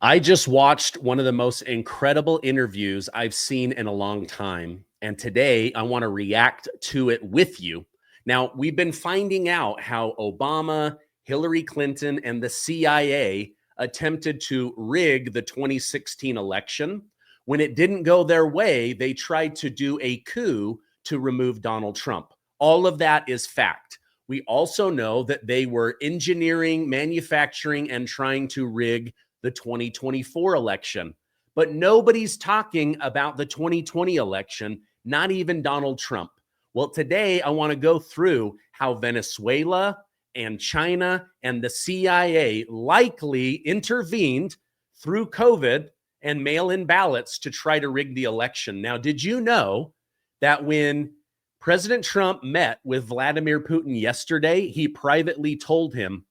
I just watched one of the most incredible interviews I've seen in a long time. And today I want to react to it with you. Now, we've been finding out how Obama, Hillary Clinton, and the CIA attempted to rig the 2016 election. When it didn't go their way, they tried to do a coup to remove Donald Trump. All of that is fact. We also know that they were engineering, manufacturing, and trying to rig the 2024 election. But nobody's talking about the 2020 election, not even Donald Trump. Well, today I want to go through how Venezuela and China and the CIA likely intervened through COVID and mail-in ballots to try to rig the election. Now, did you know that when President Trump met with Vladimir Putin yesterday, he privately told him,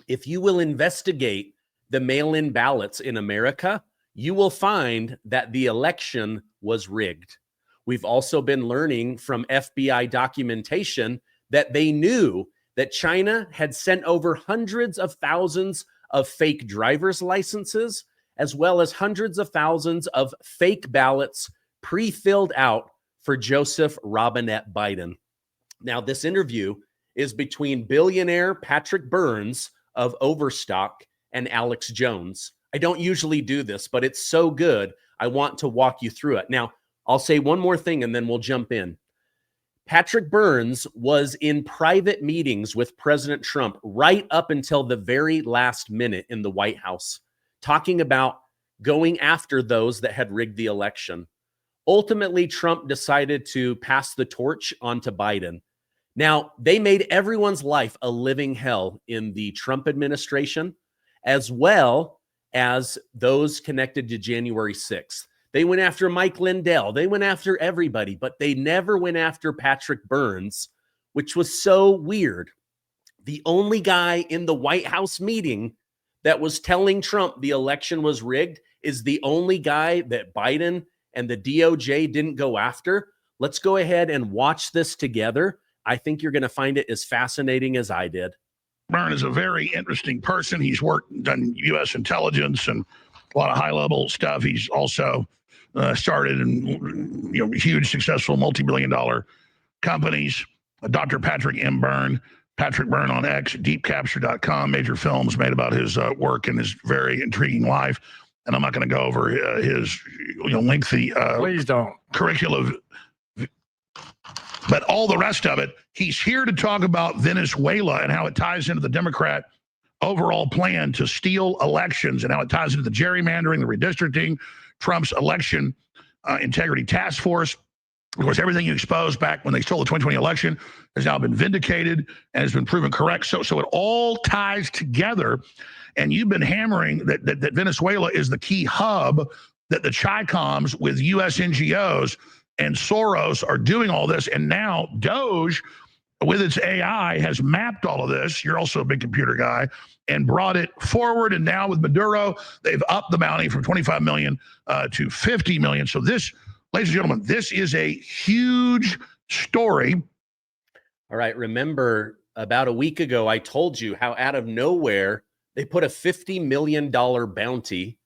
if you will investigate the mail-in ballots in America, you will find that the election was rigged. We've also been learning from FBI documentation that they knew that China had sent over hundreds of thousands of fake driver's licenses, as well as hundreds of thousands of fake ballots pre-filled out for Joseph Robinette Biden. Now, this interview is between billionaire Patrick Byrne of Overstock and Alex Jones. I don't usually do this, but it's so good, I want to walk you through it. Now, I'll say one more thing and then we'll jump in. Patrick Byrne was in private meetings with President Trump right up until the very last minute in the White House, talking about going after those that had rigged the election. Ultimately, Trump decided to pass the torch on to Biden. Now, they made everyone's life a living hell in the Trump administration, as well as those connected to January 6th. They went after Mike Lindell. They went after everybody, but they never went after Patrick Byrne, which was so weird. The only guy in the White House meeting that was telling Trump the election was rigged is the only guy that Biden and the DOJ didn't go after. Let's go ahead and watch this together. I think you're going to find it as fascinating as I did. Byrne is a very interesting person. He's done U.S. intelligence and a lot of high-level stuff. He's also started in huge, successful, multi-billion-dollar companies. Dr. Patrick M. Byrne, Patrick Byrne on X, deepcapture.com, major films made about his work and his very intriguing life. And I'm not going to go over his lengthy please don't curriculum, but all the rest of it. He's here to talk about Venezuela and how it ties into the Democrat overall plan to steal elections and how it ties into the gerrymandering, the redistricting, Trump's election integrity task force. Of course, everything you exposed back when they stole the 2020 election has now been vindicated and has been proven correct. So it all ties together. And you've been hammering that Venezuela is the key hub, that the Chi-Coms with U.S. NGOs and Soros are doing all this. And now DOGE, with its AI, has mapped all of this. You're also a big computer guy, and brought it forward. And now with Maduro, they've upped the bounty from 25 million to 50 million. So this, ladies and gentlemen, this is a huge story. All right. Remember, about a week ago, I told you how out of nowhere, they put a $50 million bounty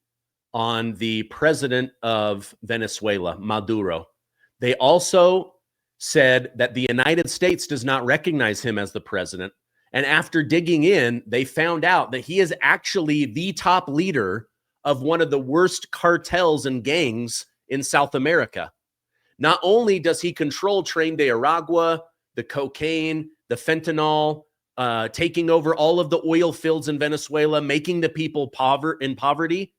on the president of Venezuela, Maduro. They also said that the United States does not recognize him as the president. And after digging in, they found out that he is actually the top leader of one of the worst cartels and gangs in South America. Not only does he control Tren de Aragua, the cocaine, the fentanyl, taking over all of the oil fields in Venezuela, making the people in poverty,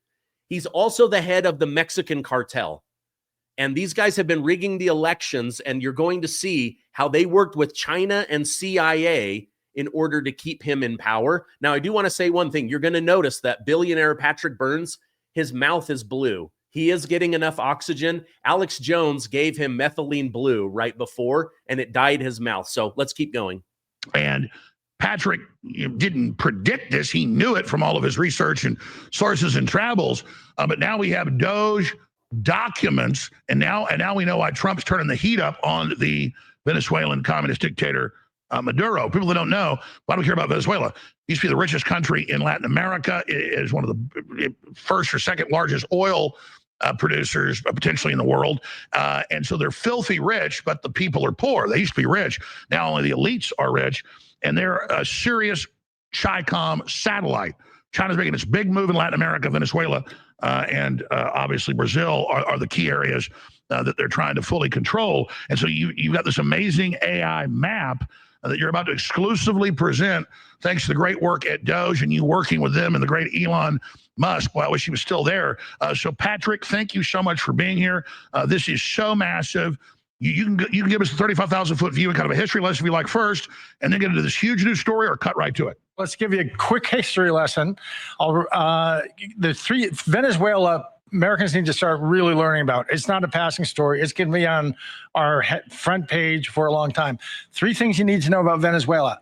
he's also the head of the Mexican cartel. And these guys have been rigging the elections, and you're going to see how they worked with China and CIA in order to keep him in power. Now, I do want to say one thing. You're going to notice that billionaire Patrick Byrne, his mouth is blue. He is getting enough oxygen. Alex Jones gave him methylene blue right before, and it dyed his mouth. So let's keep going. And Patrick didn't predict this. He knew it from all of his research and sources and travels. But now we have DOGE documents, and now we know why Trump's turning the heat up on the Venezuelan communist dictator Maduro. People that don't know, why do we care about Venezuela? Used to be the richest country in Latin America. It is one of the first or second largest oil producers potentially in the world. And so they're filthy rich, but the people are poor. They used to be rich. Now only the elites are rich. And they're a serious Chi-Com satellite. China's making this big move in Latin America, Venezuela, and obviously Brazil are the key areas that they're trying to fully control. And so you've got this amazing AI map that you're about to exclusively present, thanks to the great work at DOGE and you working with them and the great Elon Musk. Well, I wish he was still there. So Patrick, thank you so much for being here. This is so massive. You can give us a 35,000-foot view and kind of a history lesson if you like first, and then get into this huge new story, or cut right to it. Let's give you a quick history lesson. Venezuela, Americans need to start really learning about. It's not a passing story. It's going to be on our front page for a long time. 3 things you need to know about Venezuela.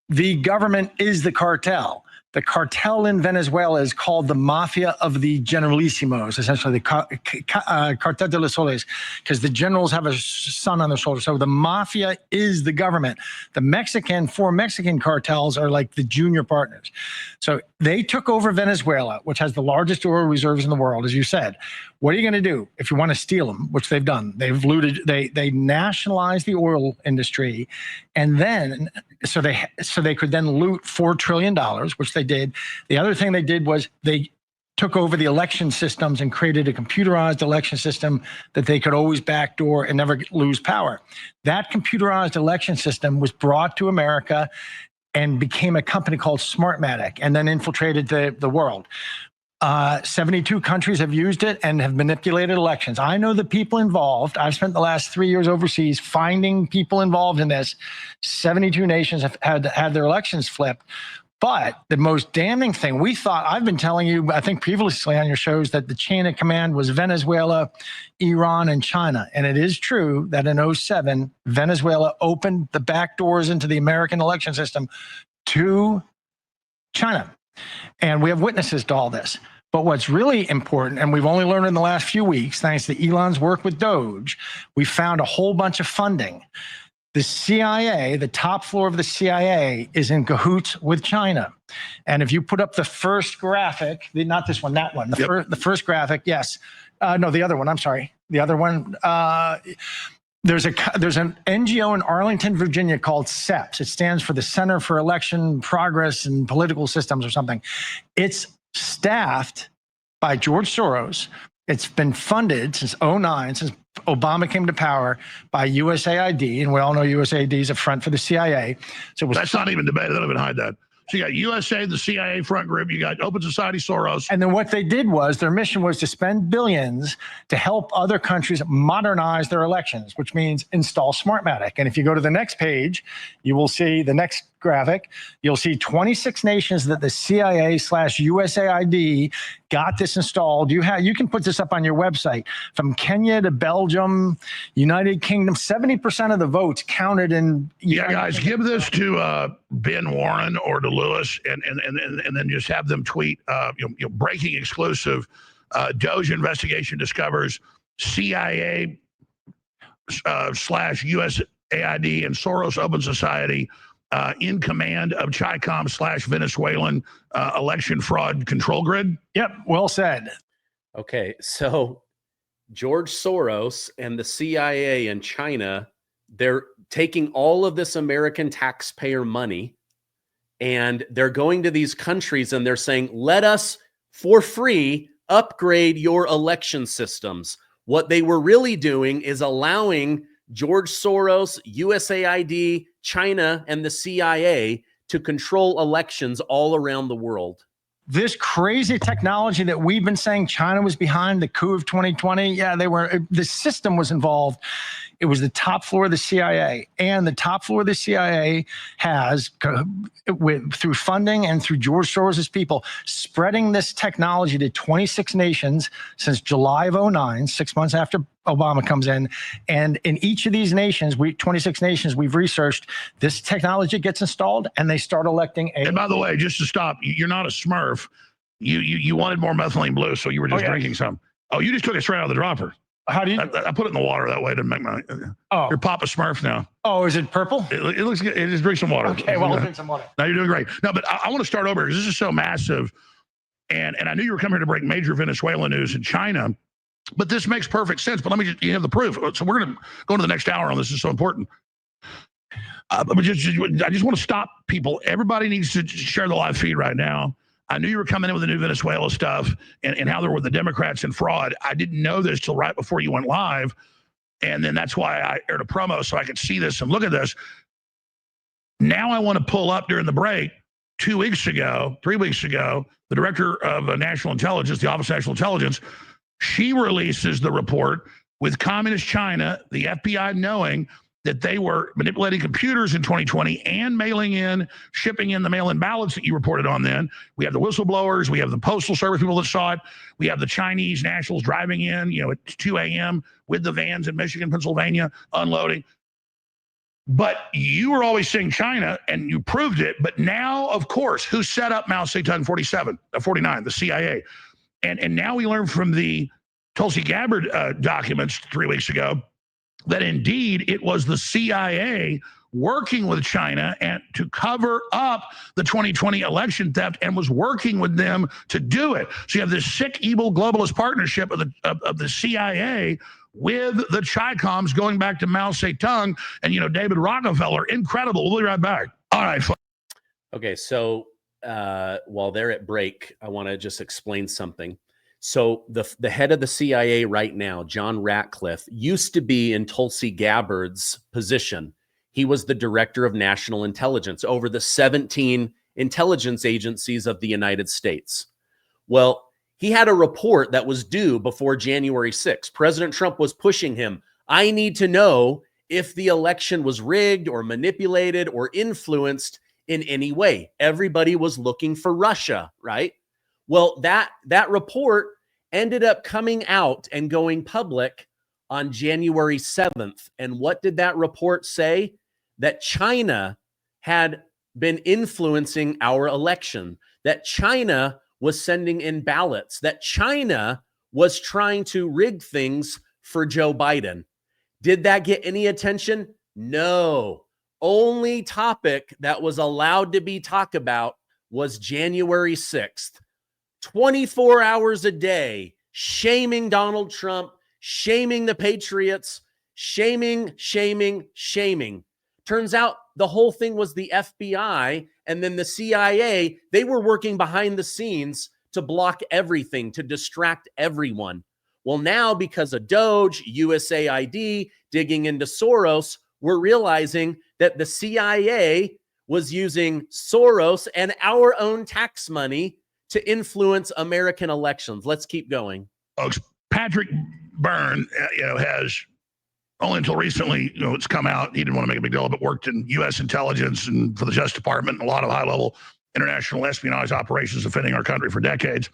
The government is the cartel. The cartel in Venezuela is called the Mafia of the Generalissimos, essentially the Cartel de los Soles, because the generals have a sun on their shoulder. So the mafia is the government. The 4 Mexican cartels are like the junior partners. So they took over Venezuela, which has the largest oil reserves in the world, as you said. What are you going to do if you want to steal them, which they've done? They've looted, they nationalized the oil industry, and then so they could then loot $4 trillion, which they did. The other thing they did was they took over the election systems and created a computerized election system that they could always backdoor and never lose power. That computerized election system was brought to America and became a company called Smartmatic, and then infiltrated the world. 72 countries have used it and have manipulated elections. I know the people involved. I've spent the last 3 years overseas finding people involved in this. 72 nations have had their elections flipped. But the most damning thing, I've been telling you, I think previously on your shows, that the chain of command was Venezuela, Iran, and China. And it is true that in 2007, Venezuela opened the back doors into the American election system to China. And we have witnesses to all this. But what's really important, and we've only learned in the last few weeks, thanks to Elon's work with DOGE, we found a whole bunch of funding. The CIA, the top floor of the CIA, is in cahoots with China. And if you put up the first graphic, not this one, that one, the first graphic, yes. No, the other one, I'm sorry. The other one, there's an NGO in Arlington, Virginia called CEPS. It stands for the Center for Election Progress and Political Systems or something. It's staffed by George Soros. It's been funded since 2009, since Obama came to power, by USAID, and we all know USAID is a front for the CIA. So that's not even debated. They don't even hide that. So you got USA, the CIA front group, you got Open Society, Soros. And then what they did was, their mission was to spend billions to help other countries modernize their elections, which means install Smartmatic. And if you go to the next page, you will see the next graphic. You'll see 26 nations that the CIA/USAID got this installed. You can put this up on your website. From Kenya to Belgium, United Kingdom, 70% of the votes counted in. Yeah, guys, give this to Ben Warren or to Lewis, and then just have them tweet. Breaking exclusive: DOGE investigation discovers CIA /USAID and Soros Open Society in command of Chi-Com /Venezuelan election fraud control grid. Yep, well said. Okay, so George Soros and the CIA in China, they're taking all of this American taxpayer money and they're going to these countries and they're saying, let us for free upgrade your election systems. What they were really doing is allowing George Soros, USAID, China, and the CIA to control elections all around the world. This crazy technology that we've been saying China was behind, the coup of 2020, yeah, the system was involved. It was the top floor of the CIA, and the top floor of the CIA has, through funding and through George Soros's people, spreading this technology to 26 nations since July of 2009, 6 months after Obama comes in. And in each of these nations, 26 nations we've researched, this technology gets installed and they start electing And by the way, just to stop, you're not a Smurf. You wanted more methylene blue, so you were just drinking some. Oh, you just took it straight out of the dropper. How do you? I put it in the water that way to make my. Oh, You're Papa Smurf now. oh, is it purple? It looks good. Just drink some water. Okay, well, I'll drink some water. No, you're doing great. No, but I want to start over because this is so massive. And I knew you were coming here to break major Venezuela news in China, but this makes perfect sense. But let me just, you have the proof. So we're going to go into the next hour on this. It's so important. I just want to stop people. Everybody needs to share the live feed right now. I knew you were coming in with the new Venezuela stuff and how there were the Democrats and fraud. I didn't know this till right before you went live. And then that's why I aired a promo so I could see this and look at this. Now I want to pull up during the break 3 weeks ago, the director of national intelligence, the Office of National Intelligence, she releases the report with communist China, the FBI knowing that they were manipulating computers in 2020 and shipping in the mail-in ballots that you reported on then. We have the whistleblowers. We have the Postal Service people that saw it. We have the Chinese nationals driving in, at 2 a.m. with the vans in Michigan, Pennsylvania, unloading. But you were always saying China, and you proved it. But now, of course, who set up Mao Zedong 49, the CIA. And now we learn from the Tulsi Gabbard documents 3 weeks ago that indeed it was the CIA working with China and to cover up the 2020 election theft and was working with them to do it. So you have this sick, evil globalist partnership of the CIA with the Chi-Coms going back to Mao Zedong and, David Rockefeller. Incredible. We'll be right back. All right. Okay, so while they're at break, I want to just explain something. So the head of the CIA right now, John Ratcliffe, used to be in Tulsi Gabbard's position. He was the director of national intelligence over the 17 intelligence agencies of the United States. Well, he had a report that was due before January 6th. President Trump was pushing him. I need to know if the election was rigged or manipulated or influenced in any way. Everybody was looking for Russia, right? Well, that report ended up coming out and going public on January 7th. And what did that report say? That China had been influencing our election, that China was sending in ballots, that China was trying to rig things for Joe Biden. Did that get any attention? No. Only topic that was allowed to be talked about was January 6th. 24 hours a day, shaming Donald Trump, shaming the patriots, shaming. Turns out the whole thing was the FBI and then the CIA. They were working behind the scenes to block everything, to distract everyone. Well, now because of DOGE, USAID, digging into Soros, we're realizing that the CIA was using Soros and our own tax money to influence American elections. Let's keep going. Folks, Patrick Byrne, has only until recently, it's come out. He didn't want to make a big deal, but worked in U.S. intelligence and for the Justice Department and a lot of high-level international espionage operations defending our country for decades.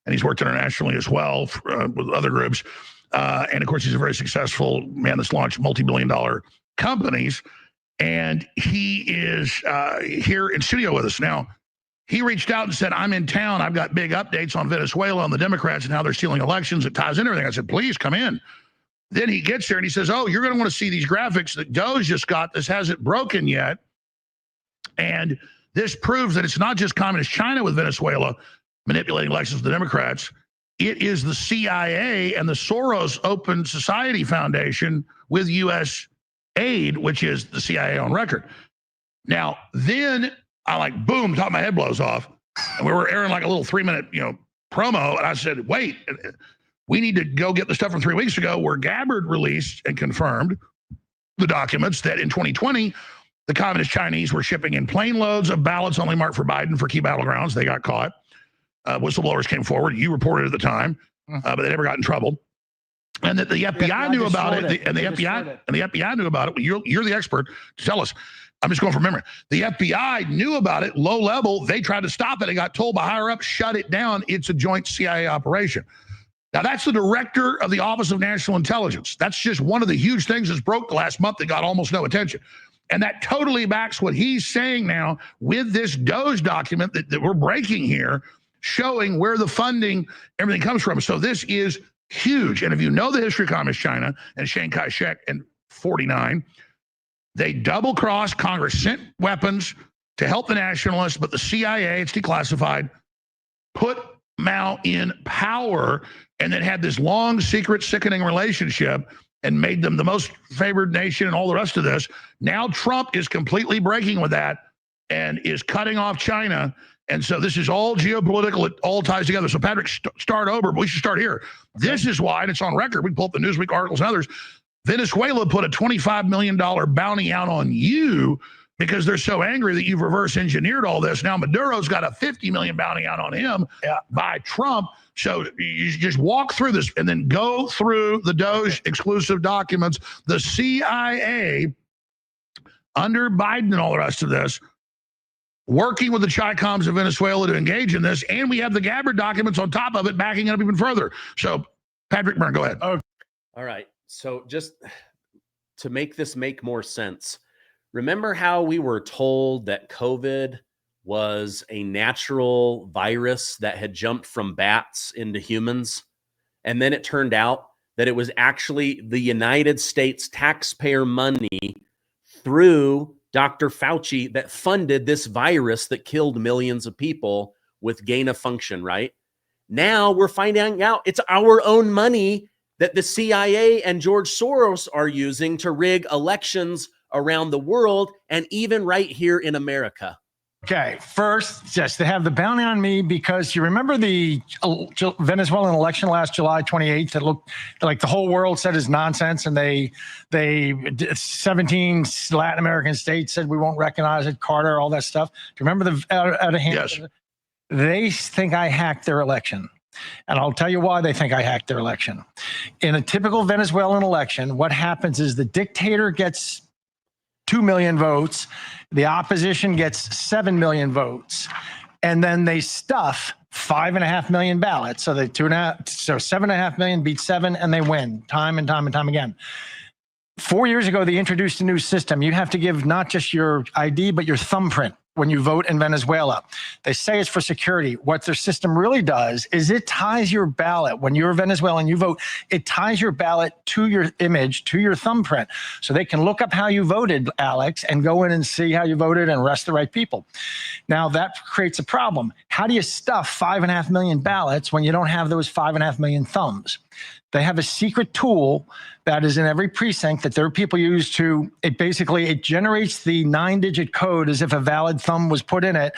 And he's worked internationally as well with other groups. And of course, he's a very successful man that's launched multi-billion-dollar companies. And he is here in studio with us now. He reached out and said, I'm in town. I've got big updates on Venezuela and the Democrats and how they're stealing elections. It ties into everything. I said, please come in. Then he gets there and he says, oh, you're going to want to see these graphics that DOGE just got. This hasn't broken yet. And this proves that it's not just communist China with Venezuela manipulating elections with the Democrats. It is the CIA and the Soros Open Society Foundation with U.S. aid, which is the CIA on record. Now, then I boom, top of my head blows off. And we were airing like a little 3-minute, promo. And I said, wait, we need to go get the stuff from 3 weeks ago where Gabbard released and confirmed the documents that in 2020, the communist Chinese were shipping in plane loads of ballots only marked for Biden for key battlegrounds. They got caught. Whistleblowers came forward. You reported at the time, but they never got in trouble. And that the FBI knew about it, and the FBI knew about it. Well, you're the expert to tell us. I'm just going from memory. The FBI knew about it, low level. They tried to stop it. They got told by higher up, shut it down. It's a joint CIA operation. Now, that's the director of the Office of National Intelligence. That's just one of the huge things that's broke the last month that got almost no attention. And that totally backs what he's saying now with this DOGE document that we're breaking here, showing where the funding, everything comes from. So this is huge. And if you know the history of Communist China and Chiang Kai-shek in 49, they double-crossed. Congress sent weapons to help the nationalists, but the CIA, it's declassified, put Mao in power and then had this long, secret, sickening relationship and made them the most favored nation and all the rest of this. Now Trump is completely breaking with that and is cutting off China. And so this is all geopolitical. It all ties together. So Patrick, start over, but we should start here. Okay. This is why, and it's on record, we can pull up the Newsweek articles and others, Venezuela put a $25 million bounty out on you because they're so angry that you've reverse engineered all this. Now Maduro's got a $50 million bounty out on him by Trump. So you just walk through this and then go through the DOGE exclusive documents. The CIA, under Biden and all the rest of this, working with the Chi-Coms of Venezuela to engage in this, and we have the Gabbard documents on top of it backing it up even further. So, Patrick Byrne, go ahead. All right. So just to make this make more sense, remember how we were told that COVID was a natural virus that had jumped from bats into humans? And then it turned out that it was actually the United States taxpayer money through Dr. Fauci that funded this virus that killed millions of people with gain of function, right? Now we're finding out it's our own money that the CIA and George Soros are using to rig elections around the world and even right here in America. Okay, first, yes, they have the bounty on me because you remember the Venezuelan election last July 28th that looked like the whole world said is nonsense, and they 17 Latin American states said we won't recognize it, Carter, all that stuff. Do you remember the out of hand? Yes. They think I hacked their election. And I'll tell you why they think I hacked their election. In a typical Venezuelan election, what happens is the dictator gets 2 million votes, the opposition gets 7 million votes, and then they stuff 5.5 million ballots. So they 7.5 million beat 7, and they win time and time and time again. 4 years ago, they introduced a new system. You have to give not just your ID, but your thumbprint when you vote in Venezuela. They say it's for security. What their system really does is it ties your ballot. When you're Venezuelan, you vote, it ties your ballot to your image, to your thumbprint. So they can look up how you voted, Alex, and go in and see how you voted and arrest the right people. Now that creates a problem. How do you stuff 5.5 million ballots when you don't have those 5.5 million thumbs? They have a secret tool that is in every precinct that their people use to, it generates the 9-digit code as if a valid thumb was put in it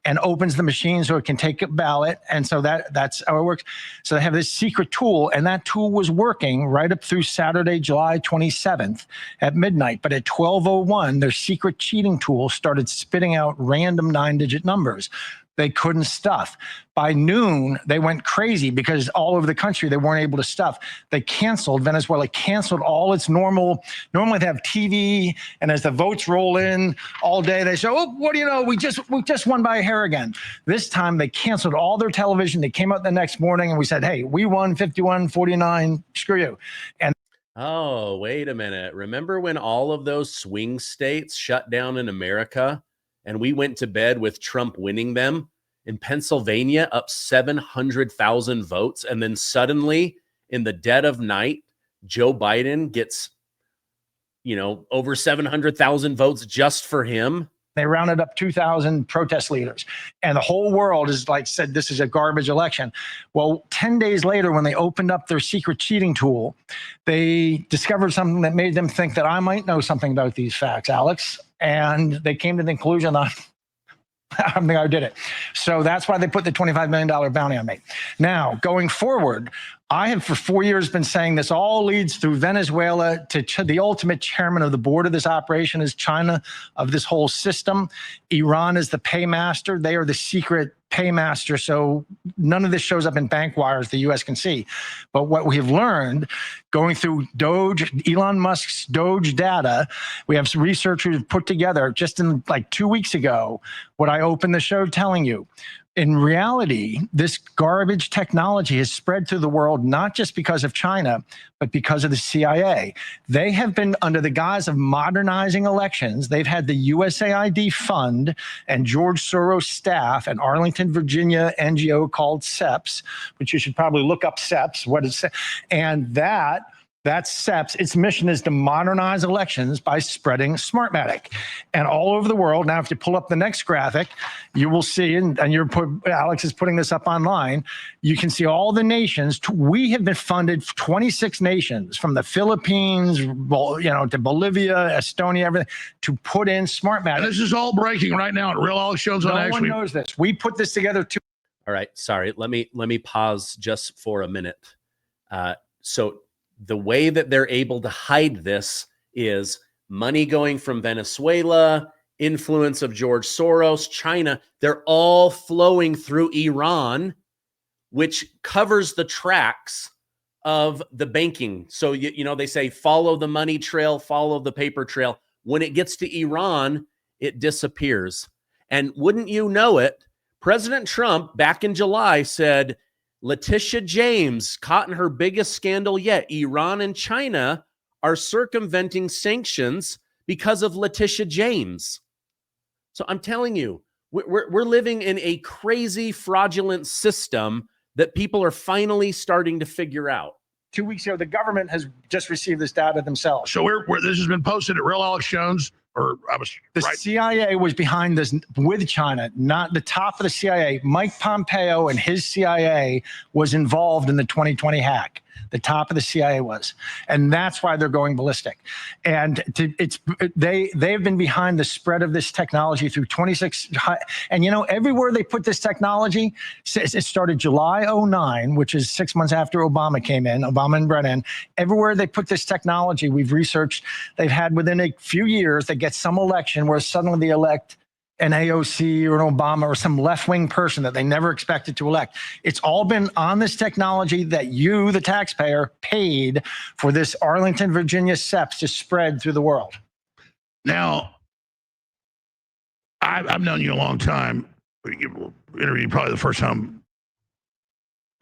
and opens the machine so it can take a ballot. And so that's how it works. So they have this secret tool, and that tool was working right up through Saturday, July 27th at midnight. But at 12:01, their secret cheating tool started spitting out random 9-digit numbers. They couldn't stuff. By noon, they went crazy because all over the country, they weren't able to stuff. Venezuela canceled all its normally they have TV, and as the votes roll in all day, they say, oh, what do you know? We just won by a hair again. This time they canceled all their television. They came out the next morning and we said, hey, we won 51-49, screw you. And oh, wait a minute. Remember when all of those swing states shut down in America? And we went to bed with Trump winning them? In Pennsylvania, up 700,000 votes. And then suddenly, in the dead of night, Joe Biden gets, over 700,000 votes just for him. They rounded up 2,000 protest leaders. And the whole world said, this is a garbage election. Well, 10 days later, when they opened up their secret cheating tool, they discovered something that made them think that I might know something about these facts, Alex. And they came to the conclusion that I don't think I did it. So that's why they put the $25 million bounty on me. Now, going forward, I have for 4 years been saying this all leads through Venezuela to the ultimate chairman of the board of this operation is China, of this whole system. Iran is the paymaster. They are the secret paymaster. So none of this shows up in bank wires the U.S. can see. But what we have learned going through DOGE, Elon Musk's DOGE data, we have some researchers put together just in 2 weeks ago, what I opened the show telling you. In reality, this garbage technology has spread through the world, not just because of China, but because of the CIA. They have been, under the guise of modernizing elections, they've had the USAID fund and George Soros staff and Arlington, Virginia NGO called SEPS, which you should probably look up SEPS, what is SEPS? And that's SEPS. Its mission is to modernize elections by spreading Smartmatic. And all over the world, now if you pull up the next graphic, you will see, and Alex is putting this up online, you can see all the nations. We have been funded 26 nations, from the Philippines, to Bolivia, Estonia, everything, to put in Smartmatic. And this is all breaking right now at Real Alex Jones on X. No one knows this. We put this together too. All right, sorry. Let me pause just for a minute. So the way that they're able to hide this is money going from Venezuela, influence of George Soros, China. They're all flowing through Iran, which covers the tracks of the banking. So, they say, follow the money trail, follow the paper trail. When it gets to Iran, it disappears. And wouldn't you know it, President Trump back in July said, Letitia James caught in her biggest scandal yet. Iran and China are circumventing sanctions because of Letitia James. So I'm telling you, we're living in a crazy, fraudulent system that people are finally starting to figure out. 2 weeks ago, the government has just received this data themselves. So this has been posted at Real Alex Jones, or I was right. CIA was behind this with China, not the top of the CIA. Mike Pompeo and his CIA was involved in the 2020 hack. The top of the CIA was, and that's why they're going ballistic. And they've been behind the spread of this technology through 26. And everywhere they put this technology, it started July 09, which is 6 months after Obama came in, Obama and Brennan. Everywhere they put this technology, we've researched, they've had within a few years, they get some election where suddenly they elect an AOC or an Obama or some left-wing person that they never expected to elect. It's all been on this technology that you, the taxpayer, paid for this Arlington, Virginia SEPS to spread through the world. Now, I've known you a long time. You interviewed probably the first time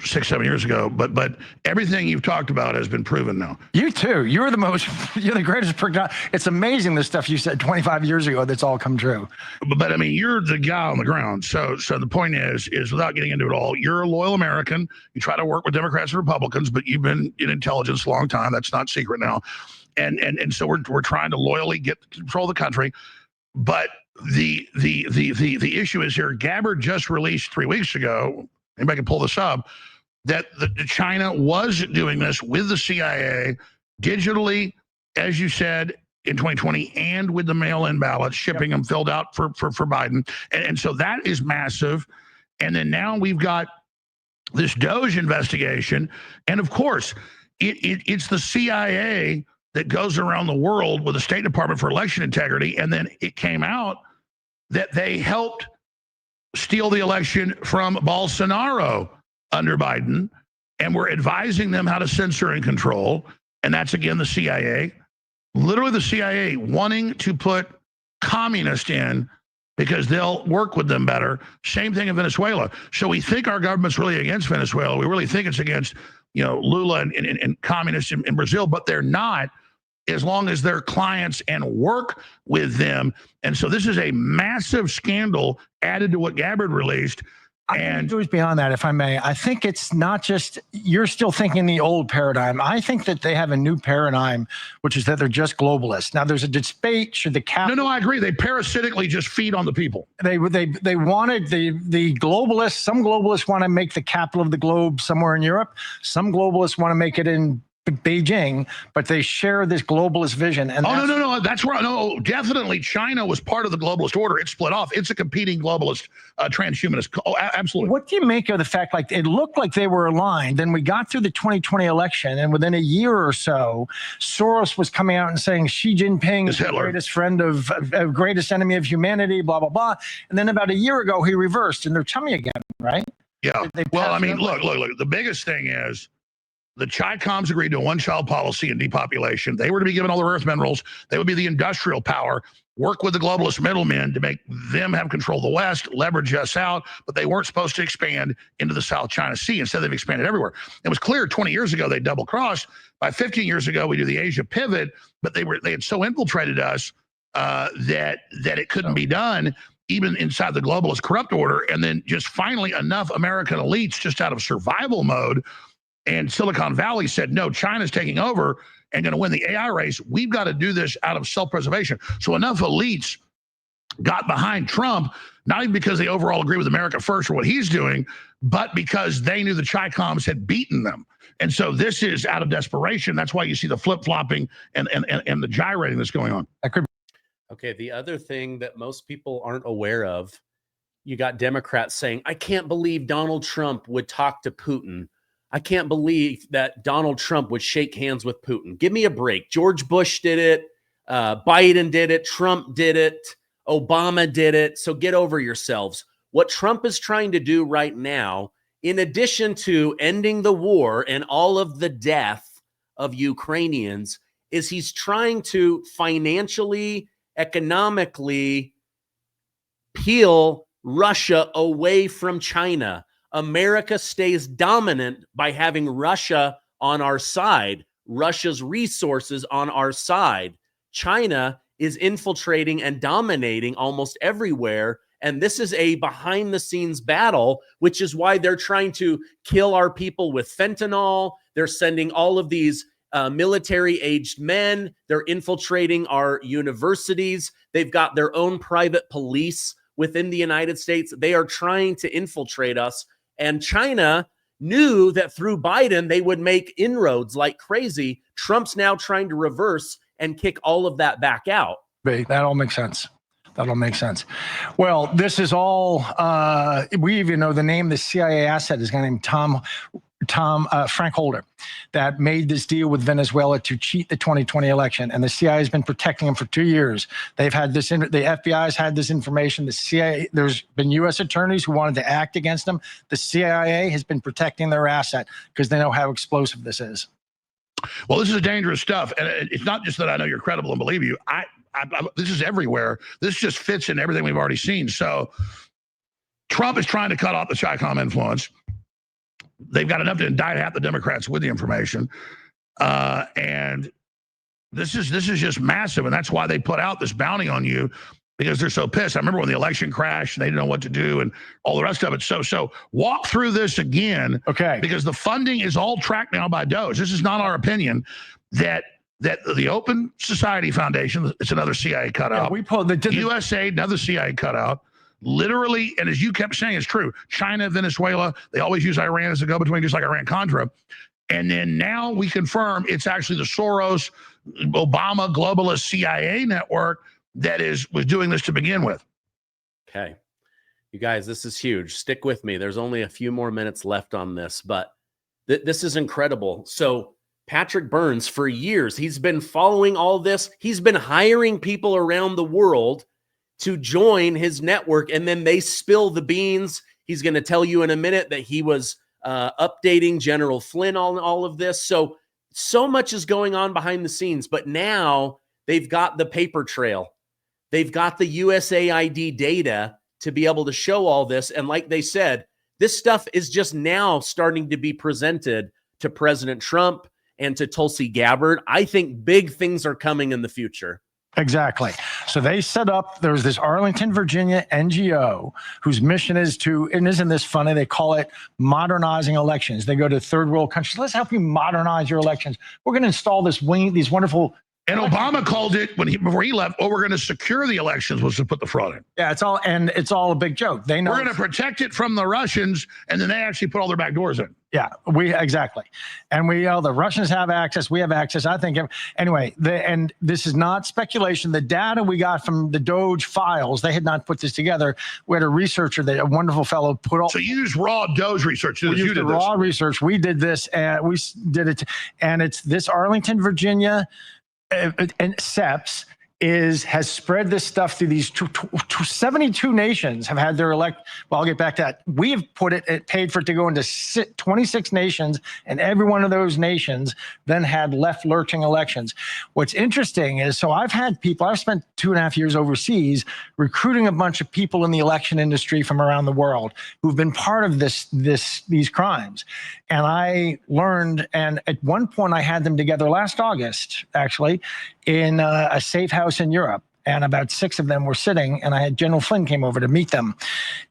6-7 years ago, but everything you've talked about has been proven now. You too. You're the greatest. It's amazing the stuff you said 25 years ago that's all come true. But I mean, you're the guy on the ground. So the point is without getting into it all, you're a loyal American. You try to work with Democrats and Republicans, but you've been in intelligence a long time. That's not secret now. And so we're trying to loyally get control of the country. But the issue is here. Gabbard just released 3 weeks ago. Anybody can pull this up. That China was doing this with the CIA digitally, as you said, in 2020, and with the mail-in ballots, shipping them filled out for Biden. And so that is massive. And then now we've got this DOGE investigation. And of course, it's the CIA that goes around the world with the State Department for election integrity. And then it came out that they helped steal the election from Bolsonaro under Biden, and we're advising them how to censor and control. And that's, again, the CIA. Literally the CIA wanting to put communists in because they'll work with them better. Same thing in Venezuela. So we think our government's really against Venezuela. We really think it's against, Lula and communists in Brazil, but they're not, as long as they're clients and work with them. And so this is a massive scandal added to what Gabbard released. And it goes beyond that, if I may. I think it's not just, you're still thinking the old paradigm. I think that they have a new paradigm, which is that they're just globalists. Now, there's a debate, should the capital... No, I agree. They parasitically just feed on the people. They wanted the globalists, some globalists want to make the capital of the globe somewhere in Europe. Some globalists want to make it in Beijing, but they share this globalist vision. And no, that's right. No, definitely China was part of the globalist order. It split off. It's a competing globalist transhumanist. Oh, absolutely. What do you make of the fact, like, it looked like they were aligned, then we got through the 2020 election, and within a year or so, Soros was coming out and saying Xi Jinping is the greatest friend of greatest enemy of humanity, blah, blah, blah. And then about a year ago, he reversed, and they're chummy again, right? Yeah. Well, I mean, look, the biggest thing is, the Chi-Coms agreed to a one-child policy and depopulation. They were to be given all the earth minerals. They would be the industrial power. work with the globalist middlemen to make them have control of the West, leverage us out, but they weren't supposed to expand into the South China Sea. Instead, they've expanded everywhere. It was clear 20 years ago they double-crossed. By 15 years ago, we do the Asia pivot, but they had so infiltrated us that it couldn't be done, even inside the globalist corrupt order. And then just finally enough American elites just out of survival mode, and Silicon Valley said, no, China's taking over and going to win the AI race. We've got to do this out of self-preservation. So enough elites got behind Trump, not even because they overall agree with America first or what he's doing, but because they knew the Chi-Coms had beaten them. And so this is out of desperation. That's why you see the flip-flopping and the gyrating that's going on. Okay, the other thing that most people aren't aware of, you got Democrats saying, I can't believe Donald Trump would talk to Putin. I can't believe that Donald Trump would shake hands with Putin. Give me a break. George Bush did it. Biden did it. Trump did it. Obama did it. So get over yourselves. What Trump is trying to do right now, in addition to ending the war and all of the death of Ukrainians, is he's trying to financially, economically peel Russia away from China. America stays dominant by having Russia on our side, Russia's resources on our side. China is infiltrating and dominating almost everywhere. And this is a behind the scenes battle, which is why they're trying to kill our people with fentanyl. They're sending all of these military aged men. They're infiltrating our universities. They've got their own private police within the United States. They are trying to infiltrate us. And China knew that through Biden, they would make inroads like crazy. Trump's now trying to reverse and kick all of that back out. That all makes sense. That'll make sense. Well, this is all, we even know the name, the CIA asset is a guy named Frank Holder, that made this deal with Venezuela to cheat the 2020 election. And the CIA has been protecting him for 2 years. They've had this, the FBI has had this information. The CIA, there's been U.S. attorneys who wanted to act against them. The CIA has been protecting their asset because they know how explosive this is. Well, this is dangerous stuff. And it's not just that I know you're credible and believe you. This is everywhere. This just fits in everything we've already seen. So Trump is trying to cut off the Chi-Com influence. They've got enough to indict half the Democrats with the information. And this is just massive. And that's why they put out this bounty on you, because they're so pissed. I remember when the election crashed and they didn't know what to do and all the rest of it. So walk through this again. Okay. Because the funding is all tracked now by DOGE. This is not our opinion that the Open Society Foundation, it's another CIA cutout. Yeah, we pulled the USAID, another CIA cutout. Literally, and as you kept saying, it's true. China, Venezuela, they always use Iran as a go-between, just like Iran-Contra. And then now we confirm it's actually the Soros, Obama, globalist CIA network that was doing this to begin with. Okay. You guys, this is huge. Stick with me. There's only a few more minutes left on this, but this is incredible. So Patrick Byrne, for years, he's been following all this. He's been hiring people around the world to join his network, and then they spill the beans. He's going to tell you in a minute that he was updating General Flynn on all of this. So much is going on behind the scenes, but now they've got the paper trail. They've got the USAID data to be able to show all this. And like they said, this stuff is just now starting to be presented to President Trump and to Tulsi Gabbard. I think big things are coming in the future. Exactly. So they set up, there's this Arlington, Virginia NGO whose mission is to, and isn't this funny? They call it modernizing elections. They go to third world countries. Let's help you modernize your elections. We're going to install these wonderful. And Obama called it before he left, we're going to secure the elections was to put the fraud in. Yeah, it's all a big joke. They know we're going to protect it from the Russians, and then they actually put all their back doors in. Yeah, exactly. And the Russians have access. We have access. I think anyway. And this is not speculation. The data we got from the DOGE files, they had not put this together. We had a researcher, a wonderful fellow, put all. So you use raw DOGE research. We used raw research. We did this. We did it, and it's this Arlington, Virginia. And SEPs has spread this stuff through these 72 nations have had their well, I'll get back to that. We have paid for it to go into 26 nations, and every one of those nations then had left lurching elections. What's interesting is, so I've spent 2.5 years overseas recruiting a bunch of people in the election industry from around the world who've been part of these crimes. And I learned, and at one point I had them together last August, actually, in a safe house in Europe. And about 6 of them were sitting, and I had General Flynn came over to meet them.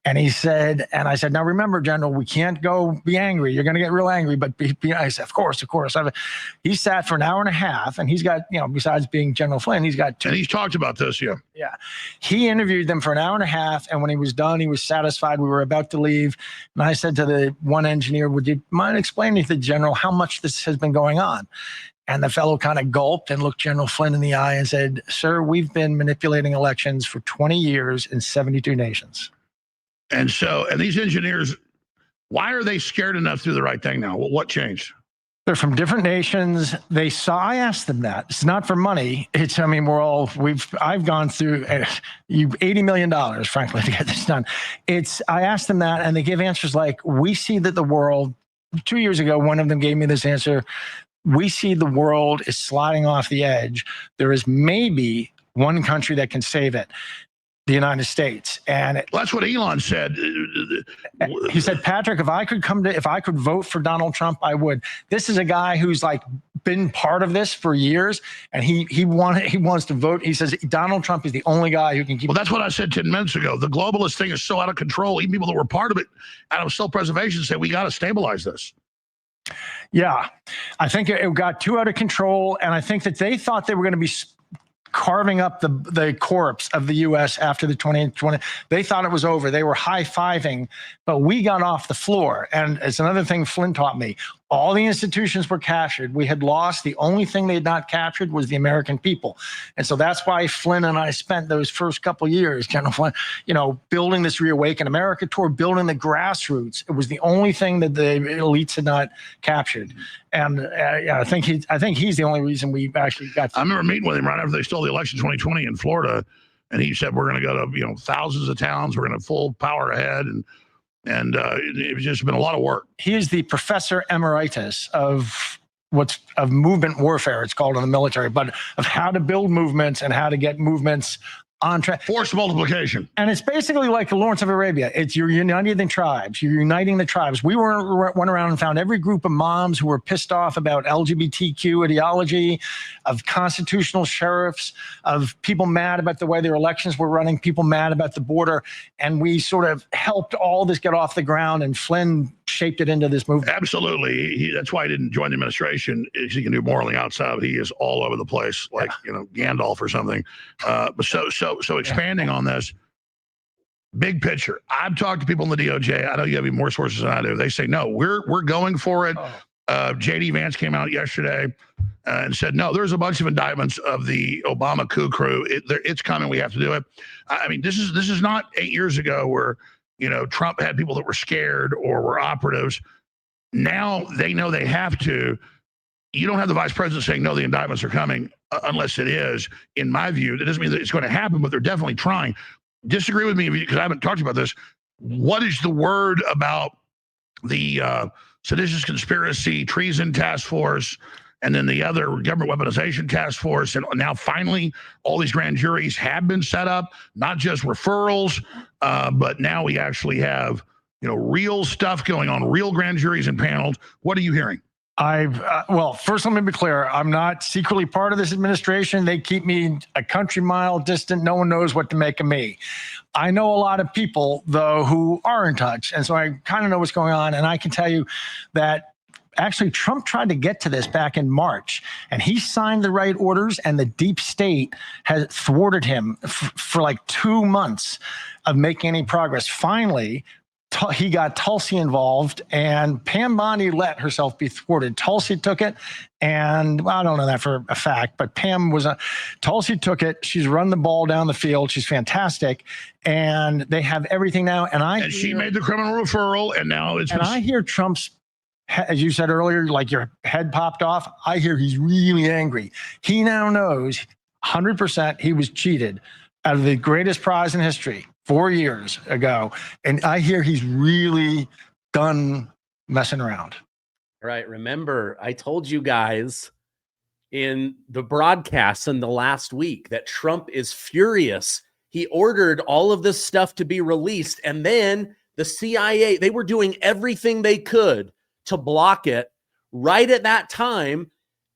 And he said, and I said, now remember, General, we can't go be angry. You're going to get real angry, but I said, of course. He sat for an hour and a half, and he's got, besides being General Flynn, he's got 2. And he's talked about this, yeah. Yeah. He interviewed them for an hour and a half, and when he was done, he was satisfied. We were about to leave. And I said to the one engineer, would you mind explaining to the General how much this has been going on? And the fellow kind of gulped and looked General Flynn in the eye and said, sir, we've been manipulating elections for 20 years in 72 nations. And these engineers, why are they scared enough to do the right thing now? What changed? They're from different nations. I asked them that. It's not for money. I've gone through $80 million, frankly, to get this done. I asked them that, and they give answers like, we see that the world, 2 years ago, one of them gave me this answer. We see the world is sliding off the edge. There is maybe one country that can save it, the United States. And that's what Elon said. He said, Patrick, if I could vote for Donald Trump, I would. This is a guy who's been part of this for years, and he wants to vote. He says Donald Trump is the only guy who can keep. Well, that's what I said 10 minutes ago. The globalist thing is so out of control. Even people that were part of it, out of self-preservation, say we got to stabilize this. Yeah, I think it got too out of control, and I think that they thought they were going to be carving up the corpse of the U.S. after the 2020. They thought it was over. They were high-fiving, but we got off the floor. And it's another thing Flynn taught me. All the institutions were captured. We had lost. The only thing they had not captured was the American people. And so that's why Flynn and I spent those first couple of years, General Flynn, building this Reawaken America tour, building the grassroots. It was the only thing that the elites had not captured. And I think he's the only reason we actually got. I remember meeting with him right after they stole the election 2020 in Florida, and he said, we're going to go to thousands of towns. We're going to full power ahead. And it's just been a lot of work. He is the professor emeritus of movement warfare, it's called in the military, but of how to build movements and how to get movements on track. Force multiplication. And it's basically like the Lawrence of Arabia. You're uniting the tribes. You're uniting the tribes. We went around and found every group of moms who were pissed off about LGBTQ ideology, of constitutional sheriffs, of people mad about the way their elections were running, people mad about the border. And we sort of helped all this get off the ground, and Flynn shaped it into this movement. Absolutely. That's why he didn't join the administration. He can do more on the outside, but he is all over the place, like Gandalf or something. But so expanding on this big picture, I've talked to people in the DOJ. I know you have even more sources than I do. They say no, we're going for it. JD Vance came out yesterday and said no. There's a bunch of indictments of the Obama coup crew. It's coming. We have to do it. I mean, this is not 8 years ago where Trump had people that were scared or were operatives. Now they know they have to. You don't have the vice president saying, no, the indictments are coming unless it is. In my view, that doesn't mean that it's going to happen, but they're definitely trying. Disagree with me because I haven't talked about this. What is the word about the seditious conspiracy, treason task force, and then the other government weaponization task force? And now finally, all these grand juries have been set up, not just referrals, but now we actually have, real stuff going on, real grand juries and panels. What are you hearing? Well, first, let me be clear. I'm not secretly part of this administration. They keep me a country mile distant. No one knows what to make of me. I know a lot of people, though, who are in touch. And so I kind of know what's going on. And I can tell you that actually Trump tried to get to this back in March, and he signed the right orders, and the deep state has thwarted him for like 2 months of making any progress. Finally, he got Tulsi involved, and Pam Bondi let herself be thwarted. Tulsi took it, and I don't know that for a fact, but Tulsi took it. She's run the ball down the field. She's fantastic, and they have everything now. And she made the criminal referral, and now it's. And I hear Trump's, as you said earlier, like your head popped off. I hear he's really angry. He now knows 100%. He was cheated out of the greatest prize in history 4 years ago. And I hear he's really done messing around. Right. Remember, I told you guys in the broadcasts in the last week that Trump is furious. He ordered all of this stuff to be released. And then the CIA, they were doing everything they could to block it. Right at that time,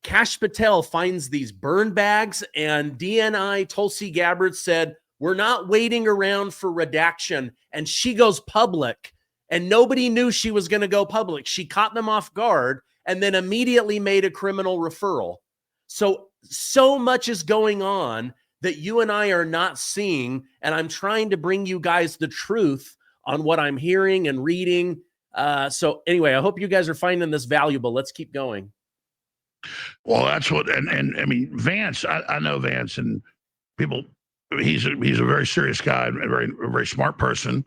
Kash Patel finds these burn bags, and DNI Tulsi Gabbard said, we're not waiting around for redaction. And she goes public, and nobody knew she was going to go public. She caught them off guard and then immediately made a criminal referral. So much is going on that you and I are not seeing, and I'm trying to bring you guys the truth on what I'm hearing and reading. So anyway, I hope you guys are finding this valuable. Let's keep going. Well, that's what, and I mean, Vance, I know Vance, and people, he's a very serious guy, a very smart person,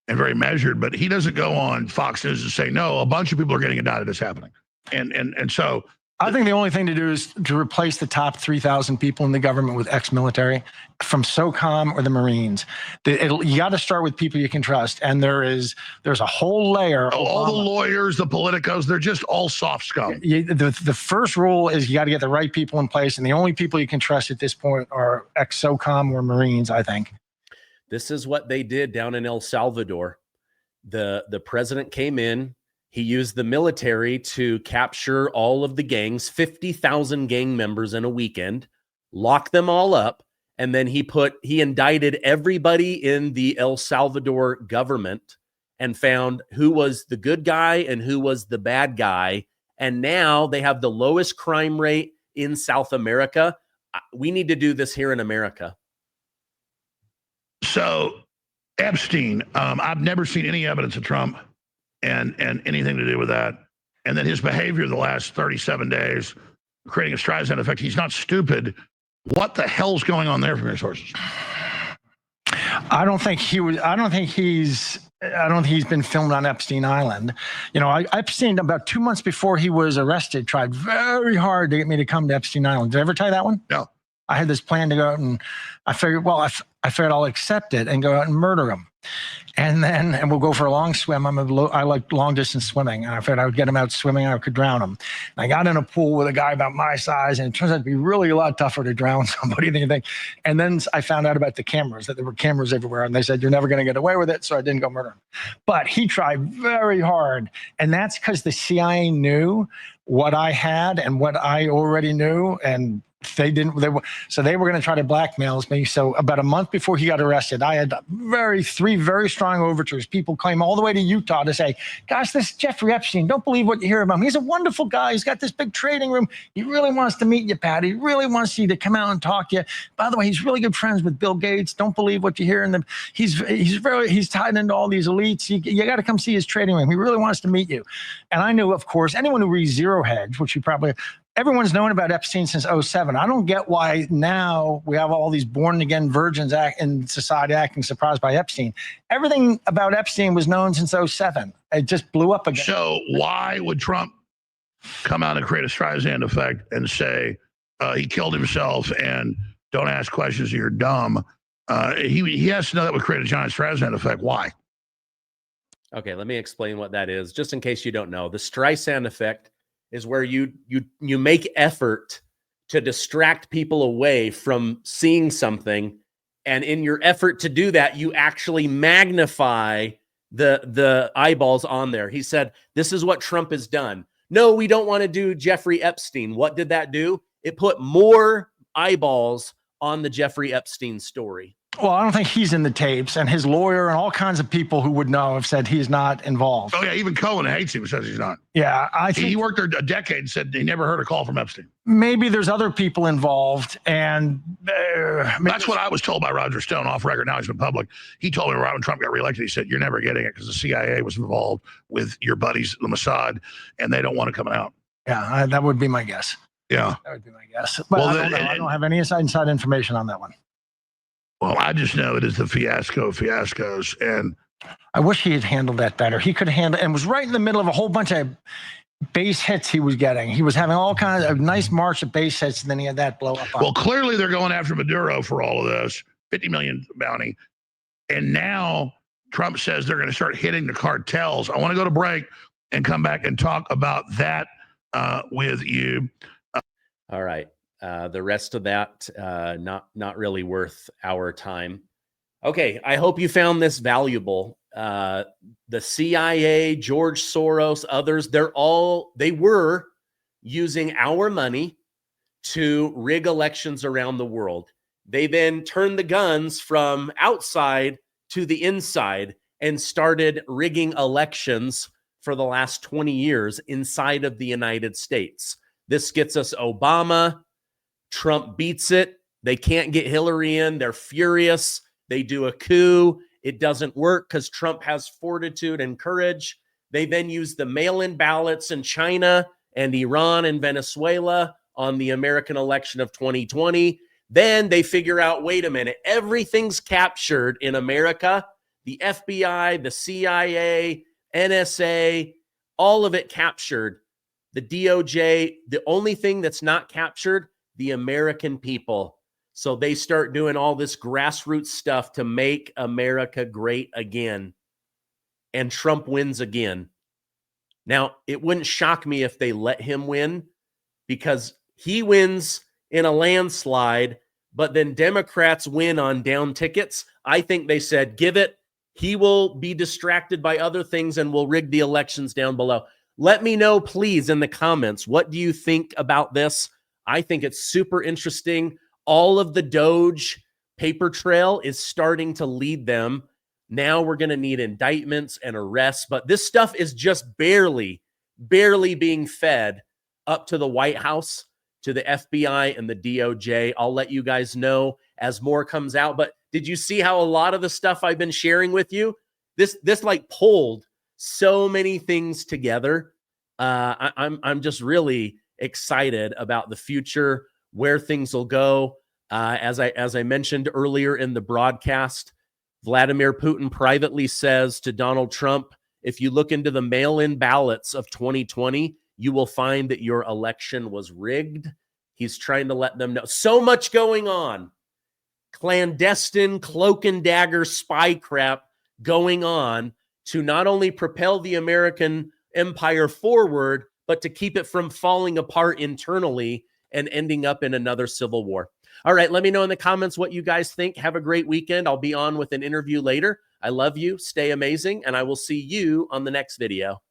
and very measured, but he doesn't go on Fox News and say, no, a bunch of people are getting indicted. It's happening. And so I think the only thing to do is to replace the top 3,000 people in the government with ex-military from SOCOM or the Marines. You got to start with people you can trust. And there's a whole layer. All the lawyers, the politicos, they're just all soft scum. The first rule is you got to get the right people in place. And the only people you can trust at this point are ex-SOCOM or Marines, I think. This is what they did down in El Salvador. The president came in. He used the military to capture all of the gangs, 50,000 gang members in a weekend, lock them all up, and then he indicted everybody in the El Salvador government and found who was the good guy and who was the bad guy. And now they have the lowest crime rate in South America. We need to do this here in America. So Epstein, I've never seen any evidence of Trump and anything to do with that. And then his behavior the last 37 days, creating a Streisand effect. He's not stupid. What the hell's going on there from your sources? I don't think he's been filmed on Epstein Island. You know, Epstein, about 2 months before he was arrested, tried very hard to get me to come to Epstein Island. Did I ever tell you that one? No. I had this plan to go out, and I figured, well, I figured I'll accept it and go out and murder him. And we'll go for a long swim. I like long distance swimming. And I figured I would get him out swimming. I could drown him. And I got in a pool with a guy about my size, and it turns out to be really a lot tougher to drown somebody than you think. And then I found out about the cameras, that there were cameras everywhere. And they said, you're never going to get away with it. So I didn't go murder him. But he tried very hard. And that's because the CIA knew what I had and what I already knew. And they were going to try to blackmail me. So about a month before he got arrested, I had three very strong overtures. People claim all the way to Utah to say, gosh, this Jeffrey Epstein, don't believe what you hear about him. He's a wonderful guy. He's got this big trading room. He really wants to meet you, Pat. He really wants you to come out and talk to you. By the way, he's really good friends with Bill Gates. Don't believe what you hear in them. He's tied into all these elites. You got to come see his trading room. He really wants to meet you. And I knew, of course, anyone who reads Zero Hedge, which you probably, everyone's known about Epstein since 2007. I don't get why now we have all these born-again virgins in society acting surprised by Epstein. Everything about Epstein was known since 2007. It just blew up again. So why would Trump come out and create a Streisand effect and say he killed himself and don't ask questions, you're dumb? He has to know that would create a giant Streisand effect. Why? Okay, let me explain what that is, just in case you don't know. The Streisand effect is where you make effort to distract people away from seeing something, and in your effort to do that, you actually magnify the eyeballs on there. He said, this is what Trump has done. No, we don't want to do Jeffrey Epstein. What did that do? It put more eyeballs on the Jeffrey Epstein story. Well, I don't think he's in the tapes, and his lawyer and all kinds of people who would know have said he's not involved. Oh, yeah, even Cohen hates him, says he's not. Yeah, I think he worked there a decade and said he never heard a call from Epstein. Maybe there's other people involved, and that's what I was told by Roger Stone off record. Now he's been public. He told me right when Trump got reelected, he said, you're never getting it because the CIA was involved with your buddies, the Mossad, and they don't want it coming out. Yeah, that would be my guess. Yeah. That would be my guess. But well, I don't have any inside information on that one. Well, I just know it is the fiasco of fiascos. And I wish he had handled that better. He could handle, and was right in the middle of a whole bunch of base hits he was getting. He was having all kinds of nice march of base hits, and then he had that blow up. Well, clearly they're going after Maduro for all of this, 50 million bounty. And now Trump says they're going to start hitting the cartels. I want to go to break and come back and talk about that with you. All right. The rest of that, not really worth our time. Okay, I hope you found this valuable. The CIA, George Soros, others, they were using our money to rig elections around the world. They then turned the guns from outside to the inside and started rigging elections for the last 20 years inside of the United States. This gets us Obama. Trump beats it. They can't get Hillary in. They're furious. They do a coup. It doesn't work because Trump has fortitude and courage. They then use the mail-in ballots in China and Iran and Venezuela on the American election of 2020. Then they figure out, wait a minute, everything's captured in America. The FBI, the CIA, NSA, all of it captured. The DOJ, the only thing that's not captured, the American people. So they start doing all this grassroots stuff to make America great again. And Trump wins again. Now, it wouldn't shock me if they let him win, because he wins in a landslide, but then Democrats win on down tickets. I think they said, give it. He will be distracted by other things and we'll rig the elections down below. Let me know, please, in the comments. What do you think about this? I think it's super interesting. All of the DOGE paper trail is starting to lead them. Now we're going to need indictments and arrests, but this stuff is just barely being fed up to the White House, to the FBI and the DOJ. I'll let you guys know as more comes out. But did you see how a lot of the stuff I've been sharing with you, this like pulled so many things together. I'm just really excited about the future, where things will go. As I mentioned earlier in the broadcast, Vladimir Putin privately says to Donald Trump, if you look into the mail-in ballots of 2020, you will find that your election was rigged. He's trying to let them know. So much going on. Clandestine cloak and dagger spy crap going on to not only propel the American empire forward, but to keep it from falling apart internally and ending up in another civil war. All right, let me know in the comments what you guys think. Have a great weekend. I'll be on with an interview later. I love you. Stay amazing, and I will see you on the next video.